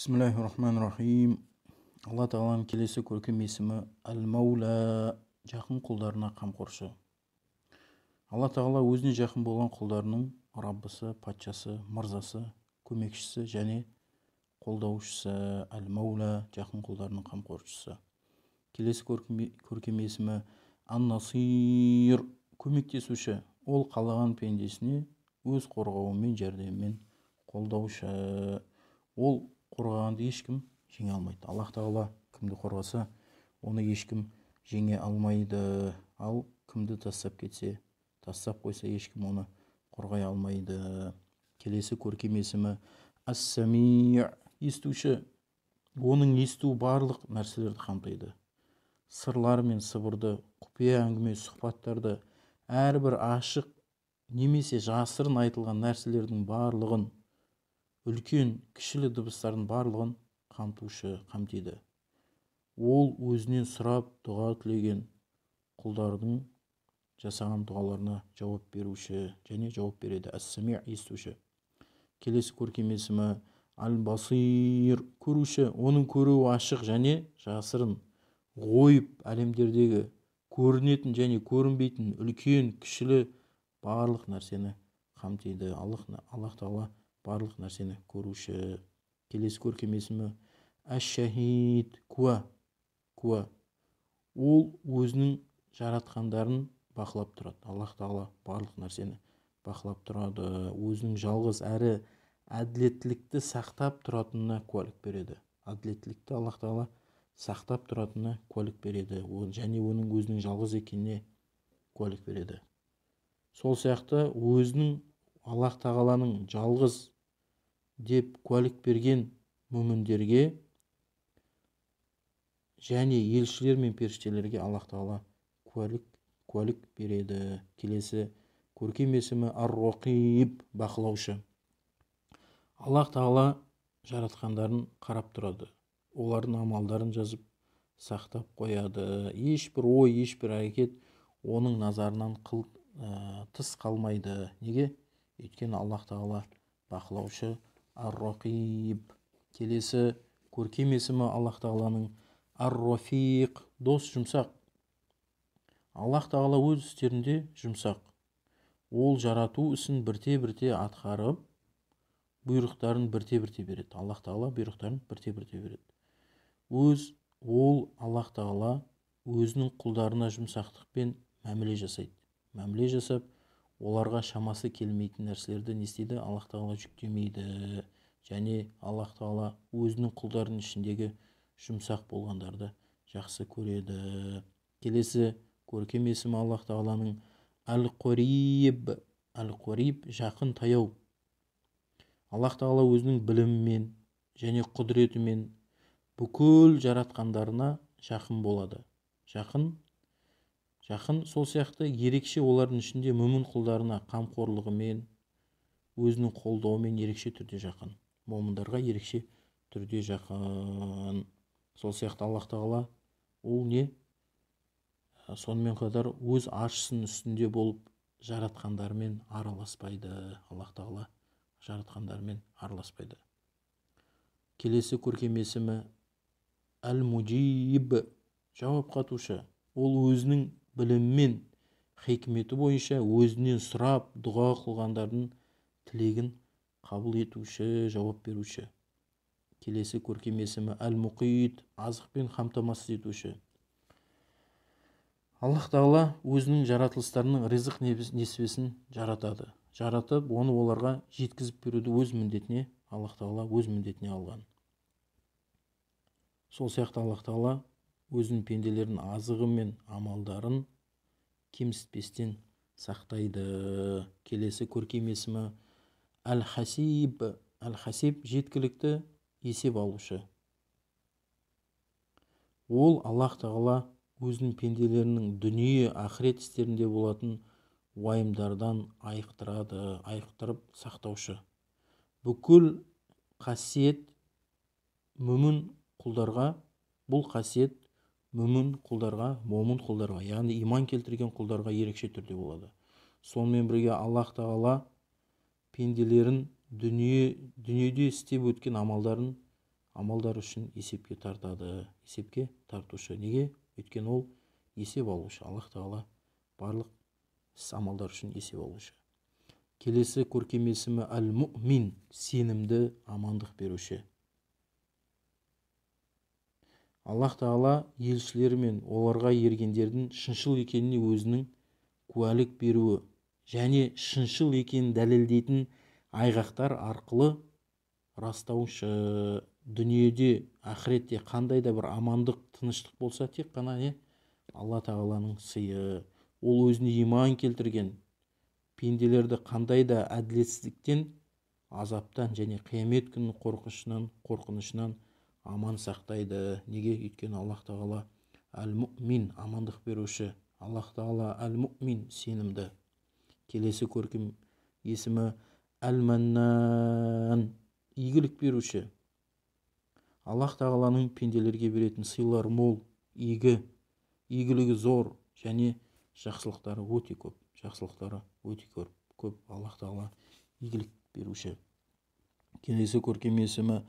Бисмиллахир-рахманир-рахим. Алла тағаланың келесі көркем есімі Әл-Маула, жақын құлдарына қамқоршы. Алла тағала өзіне жақын болған құлдарының Раббысы, патшасы, мырзасы, көмекшісі және қолдаушысы. Әл-Маула, жақын құлдарының қамқоршысы. Келесі көркем есімі Ан-Насир, көмектесуші. Ол қалаған пендесіне өз қорғауымен, жәрдемімен қолдаушы. Ол қорғағанды ешкім жеңе алмайды. Аллах тағала кімді қорғаса, оны ешкім жеңе алмайды. Ал кімді тастап кетсе, тастап қойса, ешкім оны қорғай алмайды. Келесі көркем есімі Ас-Сами, естуші. Оның есту барлық нәрселерді қамтиды. Сырлар мен сыбырды, құпия әңгіме, сұхбаттарды, әрбір ашық немесе жасырын айтылған нәрселердің барлығын, үлкен, кішілі дыбыстардың барлығын қамтиды. Ол өзінен сұрап дұға тілеген құлдардың жасаған дұғаларына жауап беруші және жауап береді. Ас-Сами, естуші. Келесі көркем есімі Аль-Басир, көруші. Оның көруі ашық және жасырын, ғойып әлемдердегі көрінетін және көрінбейтін үлкен, кішілі барлық нәрсені қамтиды. Аллах тағала барлық нәрсені көруші. Келесі көркем есімі Әш-Шахид, куә. Ол өзінің жаратқандарын бақылап тұрады. Аллах тағала барлық нәрсені бақылап тұрады. Өзінің жалғыз әрі әділеттілікті сақтап тұратынына куәлік береді. Әділеттілікті Аллах тағала сақтап тұратынына куәлік береді. Және оның өзінің жалғыз екеніне куәлік береді. Сол сияқты өзінің Аллах тағаланың жалғыз деп куәлік берген мүміндерге және елшілер мен періштелерге Аллах тағала куәлік береді. Келесі көркем есімі Ар-Рақиб, бақылаушы. Аллах тағала жаратқандарын қарап тұрады. Олардың амалдарын жазып сақтап қояды. Ешбір ой, ешбір әрекет оның назарынан тыс қалмайды. Неге? Өйткені Аллах тағала бақылаушы. Ар-Рақиб. Келесі көркем есімі Аллах тағаланың Ар-Рафиқ, дос, жұмсақ. Аллах тағала өз істерінде жұмсақ. Ол жарату ісін бірте-бірте атқарып, бұйрықтарын бірте-бірте береді. Аллах тағала бұйрықтарын бірте-бірте береді. Аллах тағала өзінің құлдарына жұмсақтықпен мәміле жасайды. Мәміле жасап, оларға шамасы келмейтін нәрселерді не істейді? Аллах тағала жүктемейді. Және Аллах тағала өзінің құлдарының ішіндегі жұмсақ болғандарды жақсы көреді. Келесі көркем есімі Аллах тағаланың Әл-Қариб, жақын, таяу. Аллах тағала өзінің білімімен және құдіретімен бүкіл жаратқандарына жақын болады. Жақын, сол сияқты ерекше олардың ішінде мүмін құлдарына қамқорлығымен, өзінің қолдауымен ерекше түрде жақын. Момындарға ерекше түрде жақын. Сол сияқты Аллах тағала ол не? Сонымен қатар өз аршысының үстінде болып жаратқандармен араласпайды. Аллах тағала жаратқандармен араласпайды. Келесі көркем есімі Әл-Муджиб, жауап қатушы. Ол өзінің біліммен, хикметі бойынша өзінен сұрап дұға қылғандардың тілегін қабыл етуші, жауап беруші. Келесі көркем есімі Әл-Мұқит, азықпен қамтамасыз етуші. Аллах тағала өзінің жаратылыстарының ризық несібесін жаратады. Жаратып, оны оларға жеткізіп беруді өз міндетіне, Аллах тағала өз міндетіне алған. Сол сияқты Аллах тағала өзінің пенделердің азығы мен амалдарын кемсітпестен сақтайды. Келесі көркем есімі Әл-Хасиб, жеткілікті есеп алушы. Ол Аллах тағала өзінің пенделерінің дүние, ақырет істерінде болатын уайымдардан айықтырып сақтаушы. Бүкіл қасиет мүмін құлдарға, бұл қасиет мүмін құлдарға, момын құлдарға, яғни иман келтірген құлдарға ерекше түрде болады. Сонымен бірге Аллах тағала пенделерін дүниеде істеп өткен амалдарын амалдар үшін есепке тартады. Есепке тартушы. Неге? Өйткені ол есеп алушы. Аллах тағала барлық амалдар үшін есеп алушы. Келесі көркем есімі әл-муъмин, сенімді, амандық беруші. Аллах тағала елшілері мен оларға ергендердің шыншыл екеніне өзінің куәлік беруі және шыншыл екенін дәлелдейтін айғақтар арқылы растаушы. Дүниеде, ақыретте қандай да бір амандық, тыныштық болса, тек қана Алла тағаланың сыйы. Ол өзіне иман келтірген пенделерді қандай да әділетсіздіктен, азаптан және қиямет күнінің қорқынышынан аман сақтайды. Неге? Өйткені Аллах тағала әл-муъмин, амандық беруші. Аллах тағала әл-муъмин, сенімді. Келесі көркем есімі әл-маннан, игілік беруші. Аллах тағаланың пенделерге беретін сыйлар мол, игілігі зор және жақсылықтары өте көп. Аллах тағала игілік беруші. Келесі көркем есімі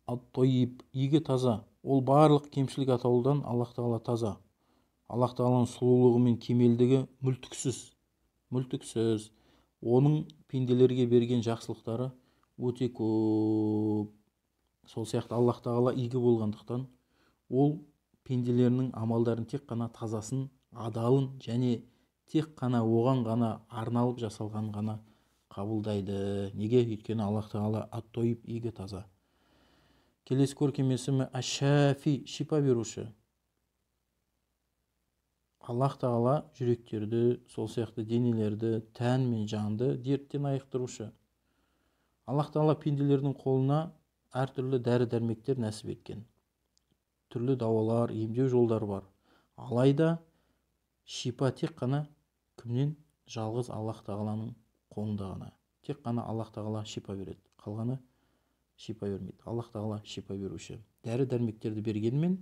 ат-тойиб, игі, таза. Ол барлық кемшілік атаулыдан Аллах тағала таза. Аллах тағаланың сұлулығы мен кемелдігі мүлтіксіз. Оның пенделерге берген жақсылықтары өте көп. Сол сияқты Аллах тағала игі болғандықтан ол пенделерінің амалдарын тек қана тазасын, адалын және тек қана оған ғана арналып жасалған ғана қабылдайды. Неге? Өйткені Аллах тағала ат-тойиб, игі, таза. Келесі көркем есімі әш-шафи, шипа беруші. Аллах тағала жүректерді, сол сияқты денелерді, тән мен жанды дерттен айықтырушы. Аллах тағала пенделердің қолына әртүрлі дәрі-дәрмектер нәсіп еткен. Түрлі дауалар, емдеу жолдары бар. Алайда шипа тек қана кімнен? Жалғыз Аллах тағаланың қолында ғана. Тек қана Аллах тағала шипа береді. Қалғаны шипа бермейді. Аллах тағала шипа беруші. Дәрі-дәрмектерді бергенмен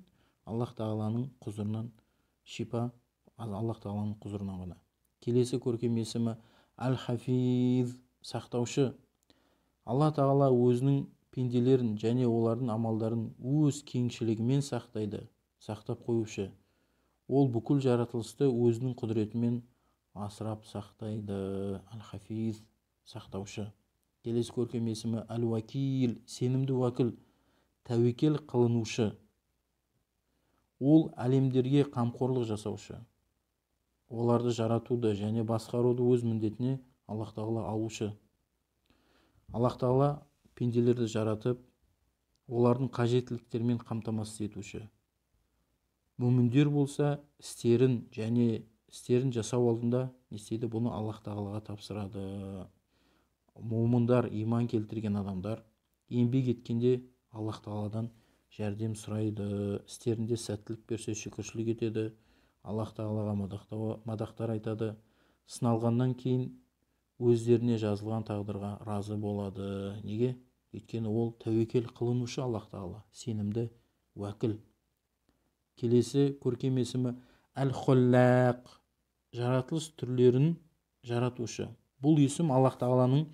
Аллах тағаланың құзырынан шипа, Аллах тағаланың құзырынан ғана. Келесі көркем есімі әл-хафиз, сақтаушы. Алла тағала өзінің пенделерін және олардың амалдарын өз кеңшілігімен сақтап қоюшы. Ол бүкіл жаратылысты өзінің құдіретімен асырап сақтайды. Әл-хафиз, сақтаушы. Келесі көркем есімі әл-уакил, сенімді уәкіл, тәуекел қылынушы. Ол әлемдерге қамқорлық жасаушы. Оларды жаратуды және басқаруды өз міндетіне Аллах тағала алушы. Аллах тағала пенделерді жаратып, олардың қажеттіліктермен қамтамасыз етуші. Мүміндер болса, істерін жасау алдында не істейді? Бұны Аллах тағалаға тапсырады. Мүміндар, иман келтірген адамдар еңбек еткенде Аллах тағаладан жәрдем сұрайды. Істерінде сәттілік берсе шүкіршілік етеді. Аллах тағалаға мадақтар айтады. Сыналғаннан кейін өздеріне жазылған тағдырға разы болады. Неге? Өйткені ол тәуекел қылынушы Аллах тағала, сенімді уәкіл. Келесі көркем есімі әл-холлақ, жаратылыс түрлерін жаратушы. Бұл есім Аллах тағаланың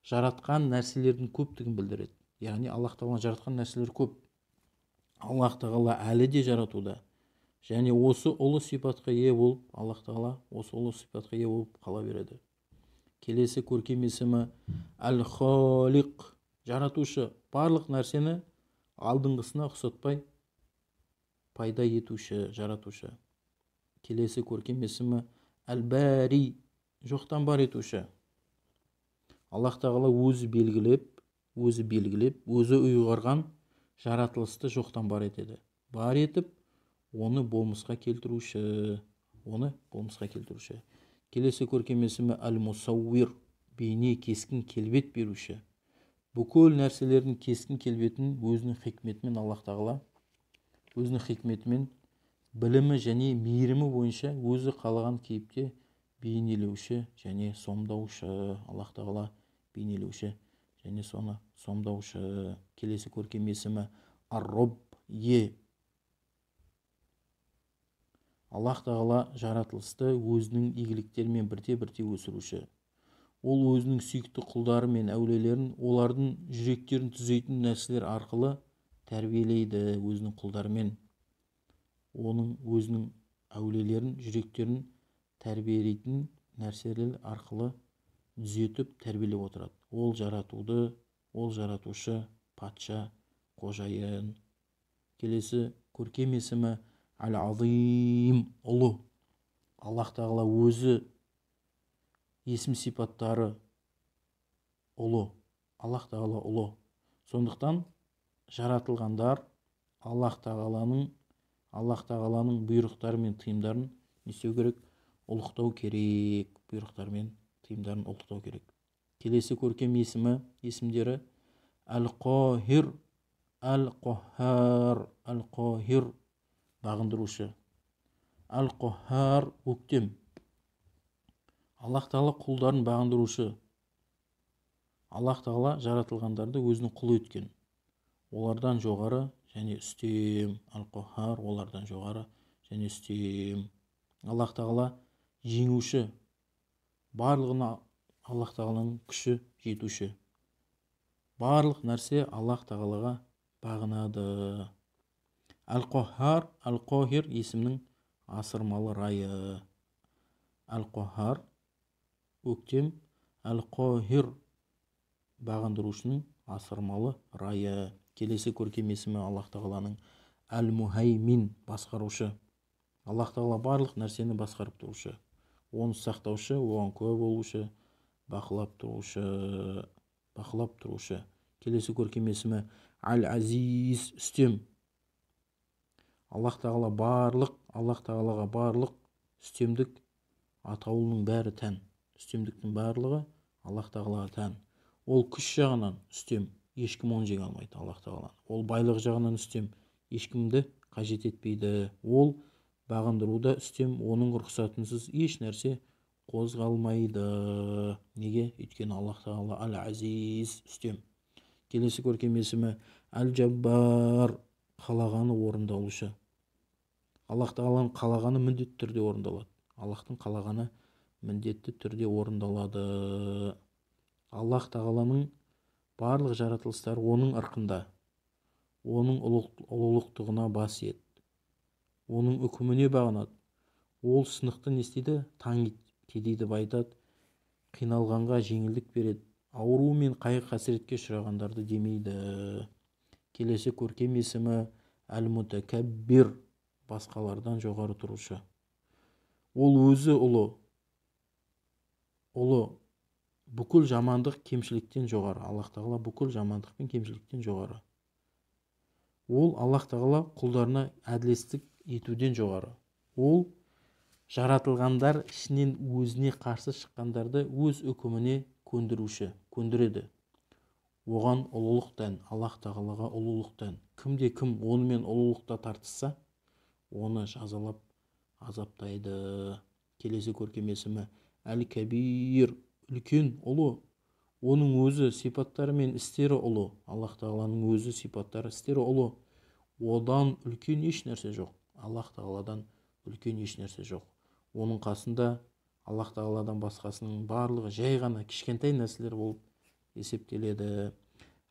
жаратқан нәрселердің көптігін білдіреді. Яғни Аллах тағала жаратқан нәрселер көп. Аллах тағала әлі де жаратуда. Және осы ұлы сипатқа ие болып, Аллах тағала осы ұлы сипатқа ие болып қала береді. Келесі көркем есімі әл-холиқ, жаратушы. Барлық нәрсені алдыңғысына ұқсатпай пайда етуші, жаратушы. Келесі көркем есімі әл-бәри, жоқтан бар етуші. Аллах тағала өзі белгілеп, өзі ұйғарған жаратылысты жоқтан бар етеді. Бар етіп, оны болмысқа келтіруші. Келесі көркем есімі әл-мусауир, бейне, кескін, келбет беруші. Бүкіл нәрселердің кескін келбетін өзінің хикметімен Аллах тағала, өзінің хикметімен, білімі және мейірімі бойынша өзі қалаған кейіпте бейнелеуші және сомдаушы. Аллах тағала бейнелеуші және соны сомдаушы. Келесі көркем есімі ар-роб, Аллах тағала жаратылысты өзінің игіліктерімен бірте-бірте өсіруші. Ол өзінің сүйікті құлдары мен әулиелерін олардың жүректерін түзейтін нәрселер арқылы тәрбиелейді өзінің құлдарымен. Оның өзінің әулиелерін, жүректерін тәрбиелейтін нәрселер арқылы түзетіп тәрбиелеп отырады. Ол жаратуды, ол жаратушы, патша, қожайын. Келесі көркем есімі Әл-Азим, ұлы. Аллах тағала өзі есім сипаттары ұлы. Аллах тағала ұлы. Сондықтан жаратылғандар Аллах тағаланың бұйрықтары мен тыйымдарын не істеу керек? Ұлықтау керек. Бұйрықтары мен тыйымдарын ұлықтау керек. Келесі көркем есімдері Әл-Қохир, Әл-Қохар, Әл-Қохир, бағындырушы. Әл-Қохар, өктем. Аллах тағала құлдарын бағындырушы. Аллах тағала жаратылғандарды өзінің құлы еткен. Олардан жоғары және үстем. Әл-Қохар, олардан жоғары және үстем. Аллах тағала жеңуші. Барлығына Аллах тағаланың күші жетуші. Барлық нәрсе Аллах тағалаға бағынады. Әл-Қохар, Әл-Қохир есімнің асырмалы райы. Әл-Қохар, өктем. Әл-Қохир, бағындырушының асырмалы райы. Келесі көркем есімі Аллах тағаланың Әл-Мухаймин, басқарушы. Аллах тағала барлық нәрсені басқарып тұрушы. Оны сақтаушы, оған куә болушы, бақылап тұрушы. Келесі көркем есімі Әл-Азиз, үстем. Аллах тағалаға барлық үстемдік атаулының бәрі тән. Үстемдіктің барлығы Аллах тағалаға тән. Ол күш жағынан үстем, ешкім оны жеңе алмайды Аллах тағаланы. Ол байлық жағынан үстем, ешкімді қажет етпейді. Ол бағындыруда үстем, оның рұқсатынсыз еш нәрсе қозғалмайды. Неге? Өйткені Аллах тағала Әл-Азиз, үстем. Келесі көркем есімі Әл-Джаббар, қалағаны орындаулышы. Аллах тағаланың қалағаны міндетті түрде орындалады. Аллахтың қалағаны міндетті түрде орындалады. Аллах тағаланың барлық жаратылыстары оның ырқында, оның ұлылықтығына бас иет. Оның үкіміне бағынады. Ол сынықты не істейді? Таңиды, кедейді байытады, қиналғанға жеңілдік береді, ауру мен қайғы-қасіретке ұшырағандарды демейді. Келесі көркем есімі Әл-Мутакаббир, басқалардан жоғары тұрушы. Ол өзі ұлы, бүкіл жамандық, кемшіліктен жоғары. Аллах тағала бүкіл жамандық пен кемшіліктен жоғары. Ол Аллах тағала құлдарына әділеттік етуден жоғары. Ол жаратылғандар ішінен өзіне қарсы шыққандарды өз үкіміне көндіреді. Оған ұлылық тән, Аллах тағалаға ұлылық тән. Кім онымен ұлылықта тартысса, оны жазалап азаптайды. Келесі көркем есімі Әл-Кабир, үлкен, ұлы. Оның өзі сипаттары мен істері ұлы. Аллах тағаланың өзі сипаттары, істері ұлы. Одан үлкен еш нәрсе жоқ. Аллах тағаладан үлкен еш нәрсе жоқ. Оның қасында Аллах тағаладан басқасының барлығы жай ғана кішкентай нәрселер болып есептеледі.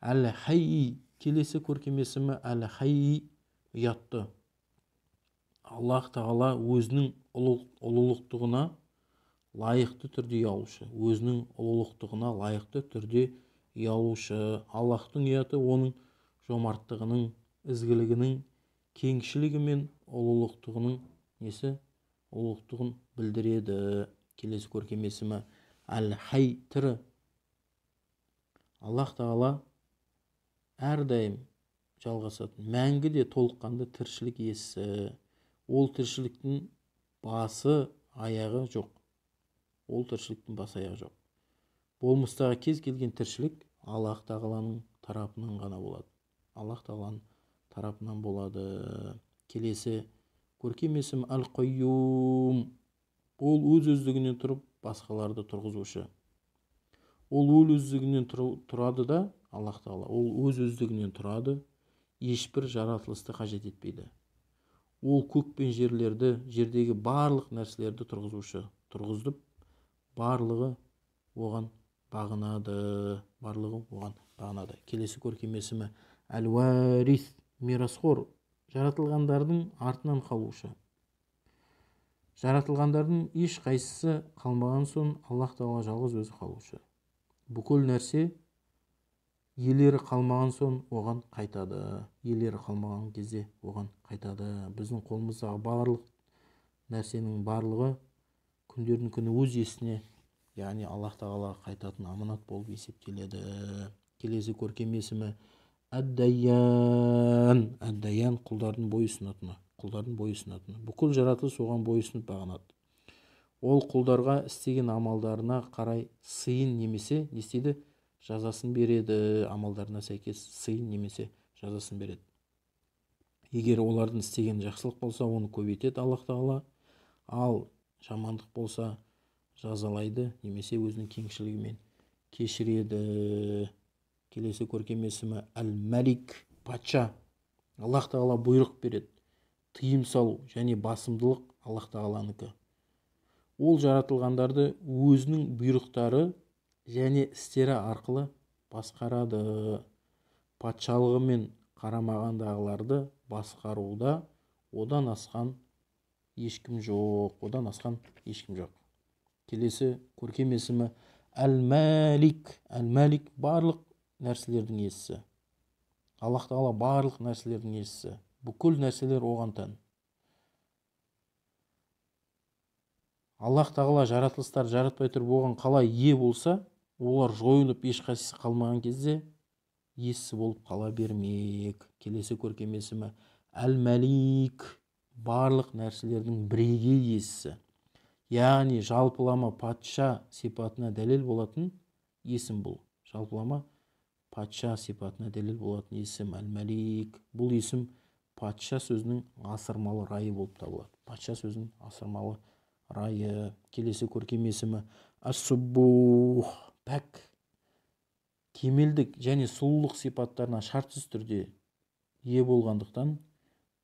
Әл-Хайи, келесі көркем есімі Әл-Хайи, ұятты. Аллах тағала өзінің ұлылықтығына лайықты түрде ұялушы. Өзінің ұлылықтығына лайықты түрде ұялушы. Аллахтың ұяты оның жомарттығының, ізгілігінің, кеңшілігі мен ұлылықтығының ұлылықтығын білдіреді. Келесі көркем есімі Әл-Хай, тірі. Аллах тағала әрдайым жалғасатын, мәңгі де толыққанды тіршілік иесі. Ол тіршіліктің басы, аяғы жоқ. Болмыстағы кез келген тіршілік Аллах тағаланың тарапынан ғана болады. Аллах тағаланың тарапынан болады. Келесі көркем есім Әл-Қойюм. Ол өз-өздігінен тұрып, басқаларды тұрғызушы. Ол өз-өздігінен тұрады да, Аллах тағала, ол өз-өздігінен тұрады, ешбір жаратылысты қажет етпейді. Ол көк пен жерлерді, жердегі барлық нәрселерді тұрғызып, барлығы оған бағынады. Келесі көркем есімі Әл-Уарис, мирасхор, жаратылғандардың артынан қалушы. Жаратылғандардың еш қайсысы қалмаған соң Аллах Тағала жалғыз өзі қалушы. Бүкіл нәрсе иелері қалмаған соң оған қайтады. Иелері қалмаған кезде оған қайтады. Біздің қолымыздағы барлық нәрсенің барлығы күндердің күні өз иесіне, яғни Аллах Тағалаға қайтатын аманат болып есептеледі. Келесі көркем есімі Әд-Дайян. Әд-Дайян құлдардың бойұсынатыны. Бүкіл жаратылыс оған бойұсынып бағынады. Ол құлдарға істеген амалдарына қарай сыйын немесе не істейді? Жазасын береді. Амалдарына сәйкес сыйын немесе жазасын береді. Егер олардың істеген жақсылық болса, оны көбейтеді Аллах Тағала. Ал жамандық болса, жазалайды немесе өзінің кеңшілігімен кешіреді. Келесі көркем есімі Әл-Мәлик, патша. Аллах Тағала бұйрық береді. Тыйым салу және басымдылық Аллах Тағаланікі. Ол жаратылғандарды өзінің бұйрықтары және істері арқылы басқарады. Патшалығы мен қарамағындағыларды басқаруда одан асқан ешкім жоқ. Келесі көркем есімі Әл-Мәлик. Әл-Мәлик барлық нәрселердің иесі. Аллах Тағала барлық нәрселердің иесі. Бүкіл нәрселер оған тән. Аллах Тағала жаратылыстар жаратпай тұрып оған қалай ие болса, олар жойылып ешқайсысы қалмаған кезде иесі болып қала бермек. Келесі көркем есімі Әл-Мәлик, барлық нәрселердің бірегей иесі. Яғни жалпылама патша сипатына дәлел болатын есім бұл. Жалпылама патша сипатына дәлел болатын есім Әл-Мәлик. Бұл есім патша сөзінің асырмалы райы болып табылады. Патша сөзінің асырмалы райы. Келесі көркем есімі Ас-Суббух, пәк. Кемелдік және сұлулық сипаттарына шартсыз түрде ие болғандықтан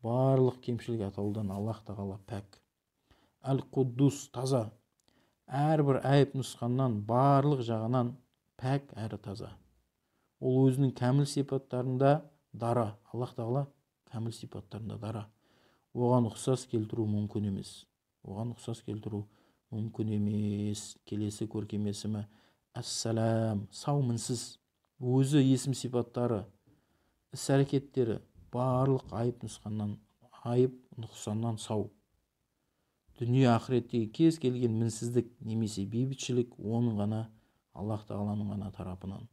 барлық кемшілік атаулыдан Аллах Тағала пәк. Әл-Құддус, таза. Әрбір айып нұсқаннан барлық жағынан пәк әрі таза. Ол өзінің кәміл сипаттарында дара. Аллах Тағала кәміл сипаттарында дара. Оған ұқсас келтіру мүмкін емес. Келесі көркем есімі Әс-Сәләм, сау мінсіз. Өзі есім сипаттары, іс-әрекеттері барлық айып нұқсаннан сау. Дүние ақыреттегі кез келген мінсіздік немесе бейбітшілік оның ғана, Аллах Тағаланың ғана тарапынан.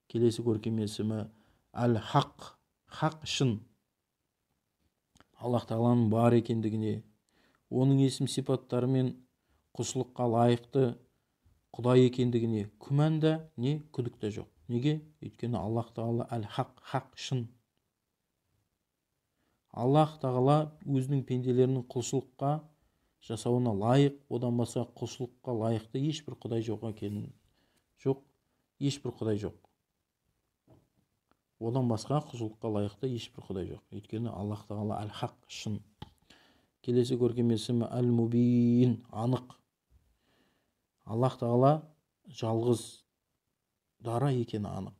Келесі көркем есімі Әл-Хақ, хақ, шын. Аллах Тағаланың бар екендігіне, оның есім сипаттары мен құлшылыққа лайықты Құдай екендігіне күмән да не күдік те жоқ. Неге? Өйткені Аллах Тағала Әл-Хақ, хақ, шын. Аллах Тағала өзінің пенделерінің құлшылыққа жасауына лайық, одан басқа құлшылыққа лайықты ешбір Құдай жоқ. Одан басқа құлшылыққа лайықты ешбір Құдай жоқ. Өйткені Аллах Тағала Әл-Хақ, шын. Келесі көркем есімі Әл-Мубин, анық. Аллах Тағала жалғыз, дара екені анық.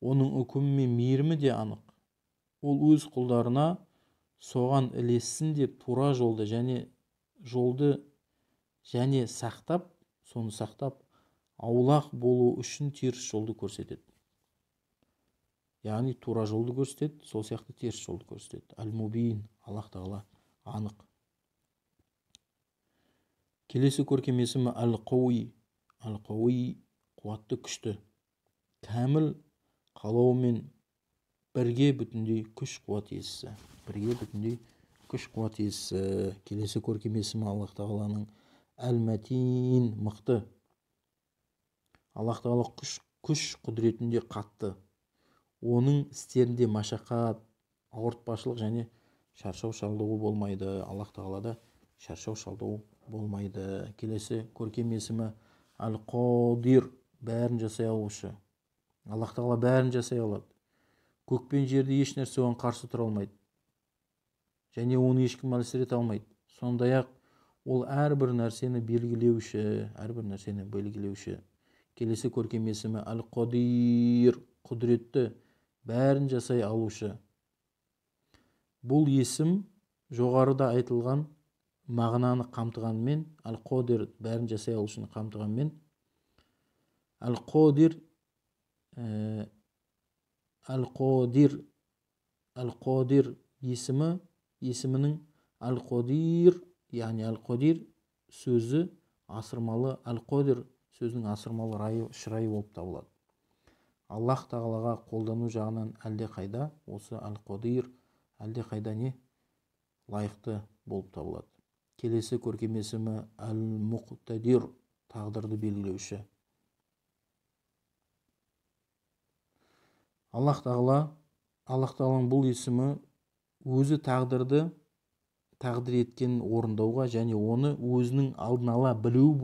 Оның үкімі мен мейірімі де анық. Ол өз құлдарына соған ілессін деп тура жолды және сақтап, аулақ болу үшін теріс жолды көрсетеді. Яғни тура жолды көрсетеді, сол сияқты теріс жолды көрсетеді. Әл-Мубин, Аллах Тағала анық. Келесі көркем есімі Әл-Қауи. Әл-Қауи, қуатты, күшті. Кәміл қалауымен бірге бүтіндей күш-қуат иесі. Келесі көркем есімі Аллах Тағаланың Әл-Мәтин, мықты. Аллах Тағала күш құдіретінде қатты. Оның істерінде машақат, ауыртпашылық және шаршау шалдығу болмайды. Аллах Тағалада шаршау шалдығу болмайды. Келесі көркем есімі Әл-Қадир, бәрін жасай алушы. Аллах Тағала бәрін жасай алады. Көк пен жерде еш нәрсе оған қарсы тұра алмайды. Және оны ешкім әлсірете алмайды. Сондай-ақ ол әрбір нәрсені белгілеуші. Келесі көркем есімі Әл-Қадир, құдіретті. бәрін жасай алушы. Бұл есім жоғарыда айтылған мағынаны қамтығанмен, әл-қодир бәрін жасай алушыны қамтығанмен, әл-қодир әл-қодир есімінің әл-қодир, яғни әл-қодир сөзі асырмалы, әл-қодир сөзінің асырмалы шырайы болып табылады. Аллах тағалаға қолдану жағынан әлде қайда осы әл-қодир әлде қайда не лайықты болып табылады. Келесі көркем есімі әл-мұқтадир, тағдырды белгілеуші. Аллах тағаланың бұл есімі өзі тағдыр еткенін орындауға және оны өзінің алдын ала білуі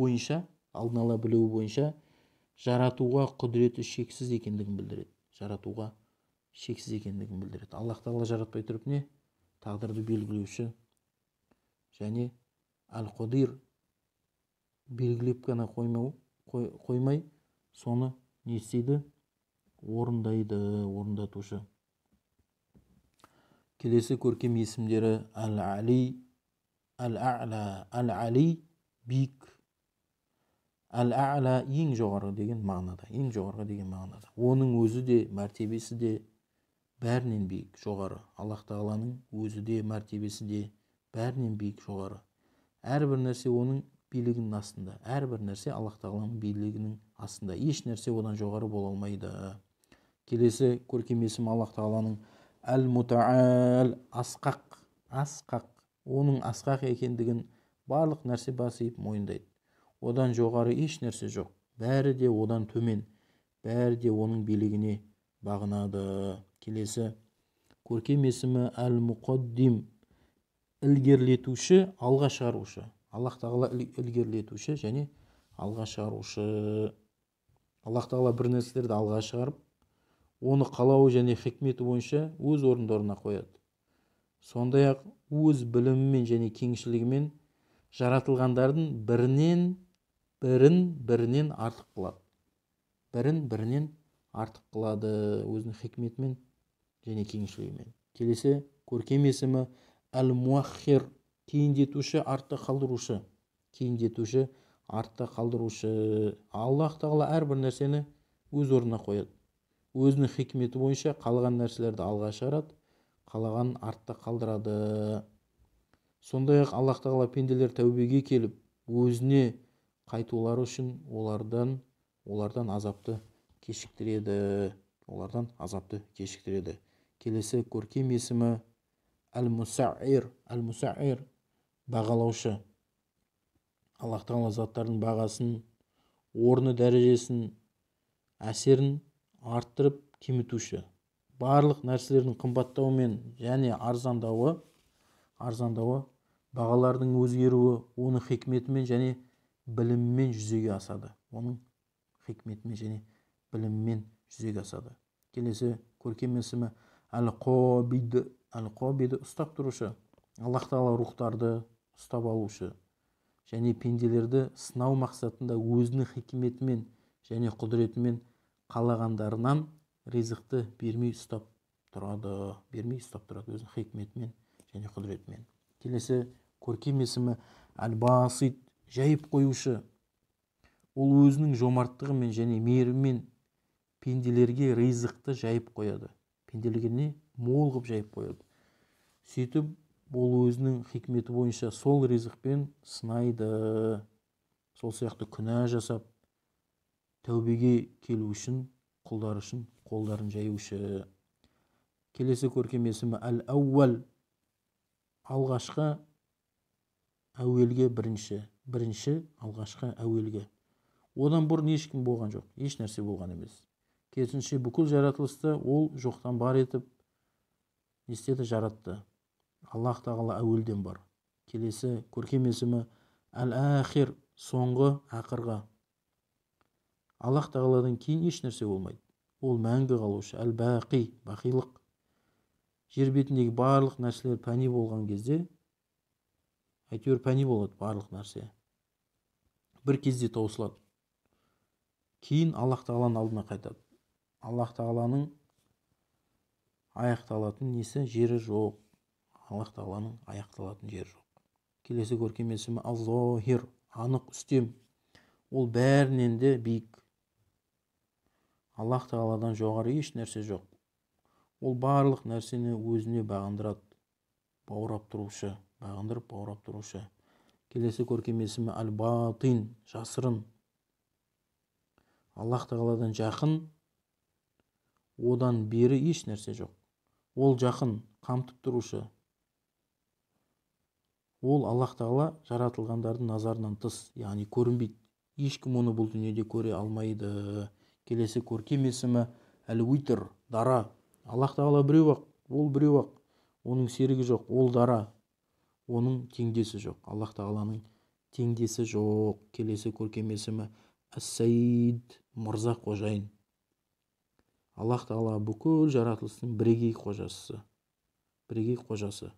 бойынша жаратуға құдіреті шексіз екендігін білдіреді. Аллах тағала жаратпай тұрып не? Тағдырды белгілеуші және әл-қодир белгілеп қана қоймай, соны не істейді? Орындатушы. Келесі көркем есімдері әл-али, әл-али биік, әл-а'ла ең жоғарғы деген мағынада. Оның өзі де, мәртебесі де бәрінен биік, жоғары. Аллах тағаланың өзі де, мәртебесі де бәрінен биік, жоғары. Әрбір нәрсе оның билігінің астында. Әрбір нәрсе Аллах тағаланың билігінің астында. Еш нәрсе одан жоғары бола алмайды. Келесі көркем есім Аллах тағаланың әл-мутаал, асқақ. Оның асқақ екендігін барлық нәрсе басып мойындайды. Одан жоғары еш нәрсе жоқ. Бәрі де одан төмен. Бәрі де оның билігіне бағынады. Келесі көркем есімі әл-мұқаддим, ілгерлетуші, алға шығарушы. Аллах тағала ілгерлетуші және алға шығарушы. Аллах тағала бір нәрселерді алға шығарып, оны қалауы және хикметі бойынша өз орындарына қояды. Сондай-ақ өз білімімен және кеңшілігімен жаратылғандардың бірінен артық қылады. Өзінің хикметімен және кеңшілігімен. Келесі көркем есімі әл-муаххир, кейіндетуші, артта қалдырушы. Аллах тағала әрбір нәрсені өз орнына қояды. Өзінің хикметі бойынша қалған нәрселерді алға шығарады, қалаған артта қалдырады. Сондай-ақ Аллах тағала пенделер тәубеге келіп, өзіне қайтулары үшін олардан азапты кешіктіреді. Келесі көркем есімі әл-мусаир, бағалаушы. Аллах тағала заттардың бағасын, орны, дәрежесін, әсерін арттырып кемітуші. Барлық нәрселердің қымбаттауы мен және арзандауы, бағалардың өзгеруі оның хикметімен және білімімен жүзеге асады. Келесі көркем есімі әл-қобид, ұстап тұрушы. Аллах тағала рухтарды ұстап алушы және пенделерді сынау мақсатында өзінің хикметімен және құдіретімен қалағандарынан ризықты бермей ұстап тұрады, өзінің хикметімен және құдіретімен. Келесі көркем есімі әл-басит, жайып қоюшы. Ол өзінің жомарттығымен және мейіріммен пенделерге ризықты жайып қояды. Пенделерге мол ғып жайып қояды. Сөйтіп, ол өзінің хикметі бойынша сол ризықпен сынайды. Сол сияқты күнә жасап, тәубеге келу үшін, құлдар үшін қолдарын жаюшы. Келесі көркем есімі әл-әуәл, алғашқы, әуелге, алғашқы әуелге. Одан бұрын ешкім болған жоқ, еш нәрсе болған емес. Керісінше бүкіл жаратылысты ол жоқтан бар етіп, жаратты. Аллах тағала әуелден бар. Келесі көркем есімі әл-ахир, соңғы, ақырға. Аллах тағаладан кейін еш нәрсе болмайды. Ол мәңгі қалушы. Әл-бақи, бақилық. Жер бетіндегі барлық нәрселер пәни болған кезде, әйтеуір пәни болады барлық нәрсе. Бір кезде таусылады. Кейін Аллах тағаланың алдына қайтады. Аллах тағаланың аяқталатын несі жері жоқ. Аллах тағаланың аяқталатын жері жоқ. Келесі көркем есімі Аллахир, анық үстем. Ол бәрінен де биік. Аллах тағаладан жоғары еш нәрсе жоқ. Ол барлық нәрсені өзіне бағындырады. Баурап тұрушы, бағындырып баурап тұрушы. Келесі көркем есімі Аль-Батин, жасырын. Аллах тағаладан жақын, одан бері еш нәрсе жоқ. Ол жақын, қамтып тұрушы. Ол Аллах тағала жаратылғандардың назарынан тыс, яғни көрінбейді. Ешкім оны бұл дүниеде көре алмайды. Келесі көркем есімі Әл-Уитр, дара. Аллах тағала біреу ақ, ол біреу ақ. Оның серігі жоқ, ол дара. Оның теңдесі жоқ. Аллах тағаланың теңдесі жоқ. Келесі көркем есімі Әс-Саид, мырза, қожайын. Аллах тағала бүкіл жаратылыстың бірегей қожасы. Бірегей қожасы.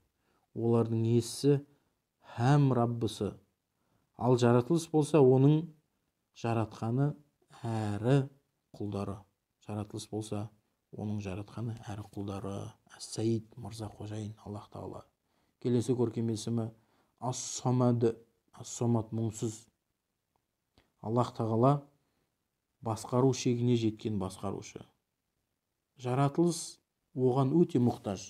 Олардың иесі һәм Раббысы. Ал жаратылыс болса оның жаратқаны әрі құлдары. Жаратылыс болса оның жаратқаны әрі құлдары. Әс-Саид, мырза, қожайын, Аллах тағала. Келесі көркем есімі Ас-Самад, Ас-Самад, мұңсыз. Аллах тағала басқару шегіне жеткен басқарушы. Жаратылыс оған өте мұқтаж.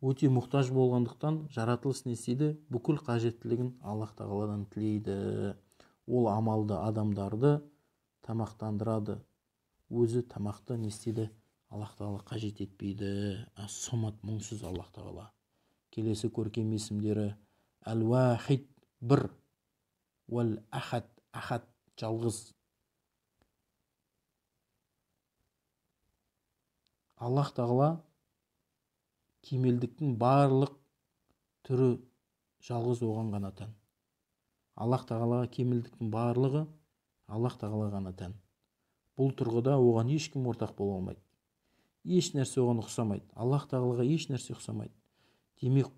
Өте мұқтаж болғандықтан жаратылыс не істейді? Бүкіл қажеттілігін Аллах тағаладан тілейді. Ол амалды адамдарды тамақтандырады. Өзі тамақты не істейді? Аллах тағала қажет етпейді. Ас-Самад, мұңсыз Аллах тағала. Келесі көркем есімдері Әл-Уахид, бір. Уәл-Ахад, Ахад, жалғыз. Аллах тағала кемелдіктің барлық түрі жалғыз оған ғана тән. Аллах тағалаға кемелдіктің барлығы Аллах тағала ғана тән. Бұл тұрғыда оған ешкім ортақ бола алмайды. Еш нәрсе оған ұқсамайды. Аллах тағалаға еш нәрсе ұқсамайды. Демек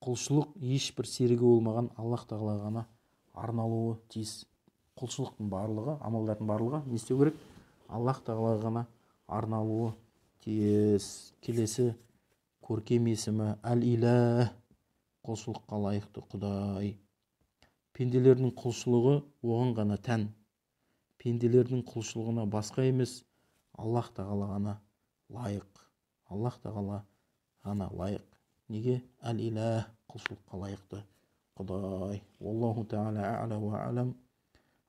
құлшылық ешбір серігі болмаған Аллах тағалаға ғана арналуы тиіс. Құлшылықтың барлығы, амалдардың барлығы не істеу керек? Аллах тағалаға ғана арналуы тиіс. Келесі көркем есімі Әл-Иләх, құлшылыққа лайықты Құдай. Пенделердің құлшылығы оған ғана тән. Пенделердің құлшылығына басқа емес, Аллах тағала ғана лайық. Аллах тағала ғана лайық. Неге? Әл-Иләх, құлшылыққа лайықты Құдай. Аллаху тағала а'ла ва а'лам.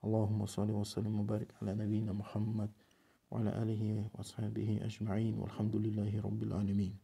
Аллахумма салли ва саллим ва барик аля набийина Мухаммад ва аля алихи ва асхабихи ажмаин. Валхамдулиллахи раббил алямин.